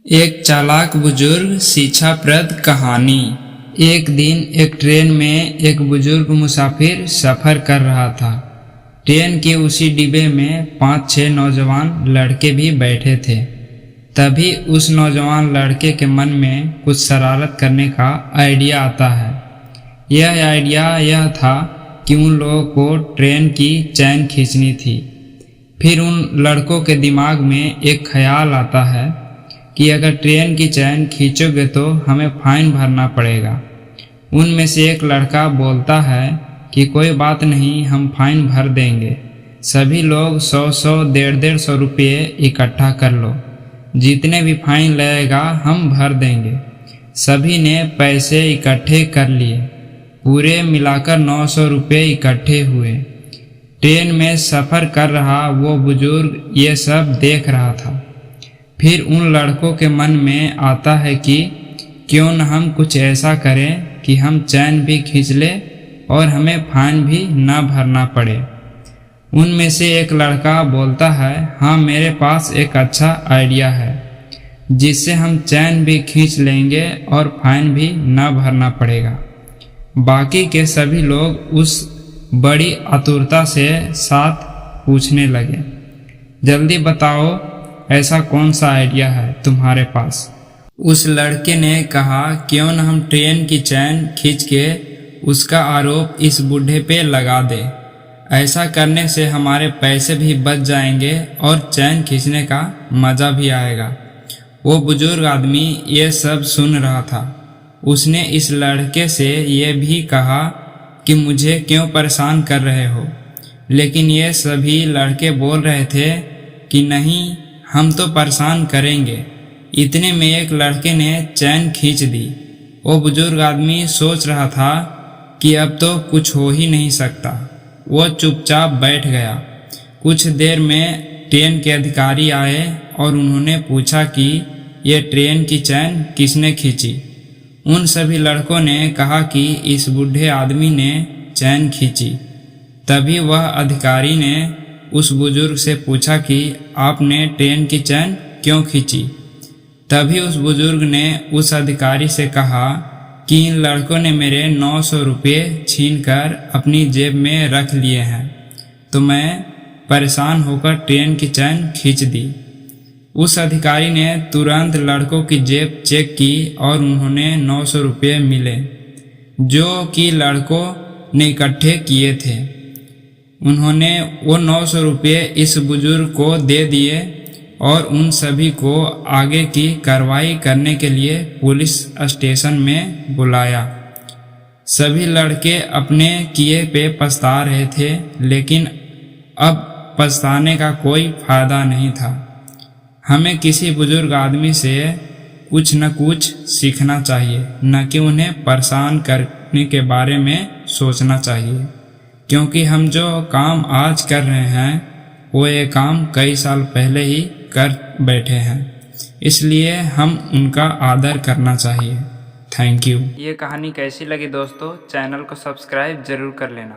एक चालाक बुजुर्ग शिक्षाप्रद कहानी। एक दिन एक ट्रेन में एक बुजुर्ग मुसाफिर सफ़र कर रहा था। ट्रेन के उसी डिब्बे में 5-6 नौजवान लड़के भी बैठे थे। तभी उस नौजवान लड़के के मन में कुछ शरारत करने का आइडिया आता है। यह आइडिया यह था कि उन लोगों को ट्रेन की चैन खींचनी थी। फिर उन लड़कों के दिमाग में एक ख्याल आता है कि अगर ट्रेन की चैन खींचोगे तो हमें फाइन भरना पड़ेगा। उनमें से एक लड़का बोलता है कि कोई बात नहीं, हम फाइन भर देंगे। सभी लोग 100-100, 150-150 रुपये इकट्ठा कर लो, जितने भी फाइन लगेगा हम भर देंगे। सभी ने पैसे इकट्ठे कर लिए। पूरे मिलाकर 900 रुपये इकट्ठे हुए। ट्रेन में सफ़र कर रहा वो बुजुर्ग ये सब देख रहा था। फिर उन लड़कों के मन में आता है कि क्यों न हम कुछ ऐसा करें कि हम चैन भी खींच ले और हमें फाइन भी न भरना पड़े। उनमें से एक लड़का बोलता है, हाँ, मेरे पास एक अच्छा आइडिया है जिससे हम चैन भी खींच लेंगे और फाइन भी न भरना पड़ेगा। बाकी के सभी लोग उस बड़ी आतुरता से साथ पूछने लगे, जल्दी बताओ, ऐसा कौन सा आइडिया है तुम्हारे पास? उस लड़के ने कहा, क्यों न हम ट्रेन की चैन खींच के उसका आरोप इस बूढ़े पे लगा दे। ऐसा करने से हमारे पैसे भी बच जाएंगे और चैन खींचने का मज़ा भी आएगा। वो बुजुर्ग आदमी ये सब सुन रहा था। उसने इस लड़के से ये भी कहा कि मुझे क्यों परेशान कर रहे हो, लेकिन ये सभी लड़के बोल रहे थे कि नहीं, हम तो परेशान करेंगे। इतने में एक लड़के ने चैन खींच दी। वो बुजुर्ग आदमी सोच रहा था कि अब तो कुछ हो ही नहीं सकता। वो चुपचाप बैठ गया। कुछ देर में ट्रेन के अधिकारी आए और उन्होंने पूछा कि ये ट्रेन की चैन किसने खींची। उन सभी लड़कों ने कहा कि इस बूढ़े आदमी ने चैन खींची। तभी वह अधिकारी ने उस बुजुर्ग से पूछा कि आपने ट्रेन की चैन क्यों खींची। तभी उस बुजुर्ग ने उस अधिकारी से कहा कि इन लड़कों ने मेरे 900 रुपये छीनकर अपनी जेब में रख लिए हैं, तो मैं परेशान होकर ट्रेन की चैन खींच दी। उस अधिकारी ने तुरंत लड़कों की जेब चेक की और उन्होंने 900 रुपये मिले जो कि लड़कों ने इकट्ठे किए थे। उन्होंने वो 900 रुपये इस बुजुर्ग को दे दिए और उन सभी को आगे की कार्रवाई करने के लिए पुलिस स्टेशन में बुलाया। सभी लड़के अपने किए पे पछता रहे थे, लेकिन अब पछताने का कोई फायदा नहीं था। हमें किसी बुजुर्ग आदमी से कुछ न कुछ सीखना चाहिए, न कि उन्हें परेशान करने के बारे में सोचना चाहिए, क्योंकि हम जो काम आज कर रहे हैं वो ये काम कई साल पहले ही कर बैठे हैं, इसलिए हम उनका आदर करना चाहिए। Thank you. ये कहानी कैसी लगी दोस्तों? चैनल को सब्सक्राइब जरूर कर लेना।